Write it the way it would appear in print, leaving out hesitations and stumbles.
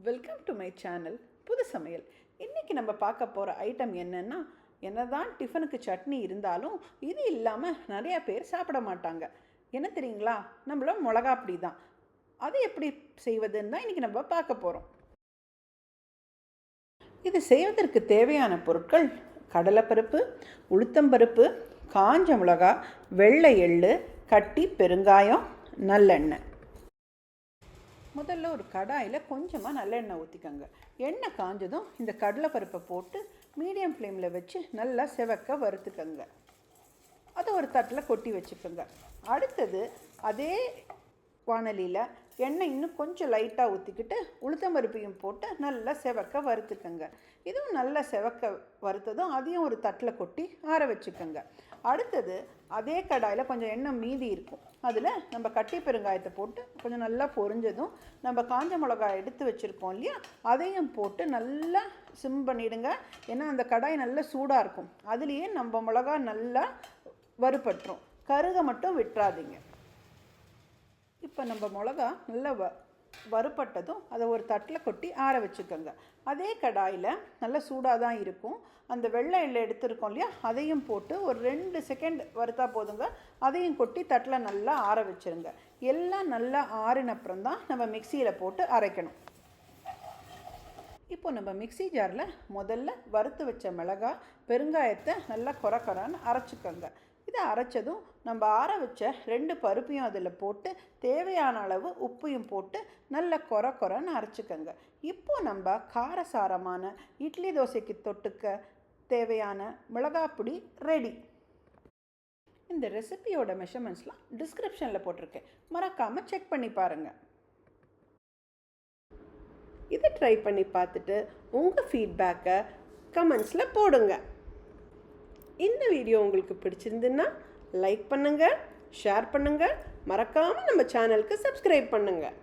Welcome to my channel புது சமையல். இன்றைக்கி நம்ம பார்க்க போகிற ஐட்டம் என்னென்னா, என்னதான் டிஃபனுக்கு சட்னி இருந்தாலும் இது இல்லாமல் நிறையா பேர் சாப்பிட மாட்டாங்க. என்ன தெரியுங்களா? நம்மள மிளகா அப்படி தான். அது எப்படி செய்வதுன்னு தான் இன்றைக்கி நம்ம பார்க்க போகிறோம். இது செய்வதற்கு தேவையான பொருட்கள்: கடலைப்பருப்பு, உளுத்தம்பருப்பு, காஞ்ச மிளகா, வெள்ளை எள்ளு, கட்டி பெருங்காயம், நல்லெண்ணெய். முதல்ல ஒரு கடாயில் கொஞ்சமாக நல்லெண்ணெய் ஊற்றிக்கோங்க. எண்ணெய் காஞ்சதும் இந்த கடலைப்பருப்பை போட்டு மீடியம் ஃப்ளேமில் வச்சு நல்லா செவக்க வறுத்துக்கோங்க. அதை ஒரு தட்டில் கொட்டி வச்சுக்கோங்க. அடுத்தது அதே வானலியில் எண்ணெய் இன்னும் கொஞ்சம் லைட்டாக ஊற்றிக்கிட்டு உளுத்தம்பருப்பையும் போட்டு நல்லா செவக்க வறுத்துக்கோங்க. இதுவும் நல்லா செவக்க வறுத்ததும் அதையும் ஒரு தட்டில் கொட்டி ஆற வச்சுக்கோங்க. அடுத்தது அதே கடாயில் கொஞ்சம் எண்ணெய் மீதி இருக்கும். அதில் நம்ம கட்டி பெருங்காயத்தை போட்டு கொஞ்சம் நல்லா பொரிஞ்சதும் நம்ம காஞ்ச மிளகாய் எடுத்து வச்சுருக்கோம் இல்லையா, அதையும் போட்டு நல்லா சிம் பண்ணிவிடுங்க. ஏன்னா அந்த கடாய் நல்லா சூடாக இருக்கும். அதுலேயே நம்ம மிளகா நல்லா வறுபட்டுரும். கருக மட்டும் விட்டுறாதீங்க. இப்போ நம்ம மிளகா நல்லா வறுபட்டதும் அதை ஒரு தட்டில் கொட்டி ஆற வச்சுக்கோங்க. அதே கடாயில் நல்லா சூடாக தான் இருக்கும். அந்த வெள்ளை எள்ளை எடுத்துருக்கோம் இல்லையா, அதையும் போட்டு ஒரு 2 செகண்ட் வறுத்தா போதுங்க. அதையும் கொட்டி தட்டில் நல்லா ஆற வச்சுருங்க. எல்லாம் நல்லா ஆறினப்புறம் தான் நம்ம மிக்சியில் போட்டு அரைக்கணும். இப்போ நம்ம மிக்சி ஜாரில் முதல்ல வறுத்து வச்ச மிளகா பெருங்காயத்தை நல்லா கொரன்னு அரைச்சிக்கோங்க. இதை அரைச்சதும் நம்ம ஆற வச்ச 2 பருப்பையும் அதில் போட்டு தேவையான அளவு உப்பையும் போட்டு நல்லா கொரன்னு அரைச்சிக்கோங்க. இப்போ நம்ம காரசாரமான இட்லி தோசைக்கு தொட்டுக்க தேவையான மிளகாப்பொடி ரெடி. இந்த ரெசிபியோட மெஷர்மெண்ட்ஸ்லாம் டிஸ்கிரிப்ஷனில் போட்டிருக்கேன், மறக்காமல் செக் பண்ணி பாருங்கள். இதை ட்ரை பண்ணி பார்த்துட்டு உங்கள் ஃபீட்பேக்கை கமெண்ட்ஸில் போடுங்க. இந்த வீடியோ உங்களுக்கு பிடிச்சிருந்துன்னா லைக் பண்ணுங்கள், ஷேர் பண்ணுங்கள், மறக்காமல் நம்ம சேனலுக்கு சப்ஸ்கிரைப் பண்ணுங்கள்.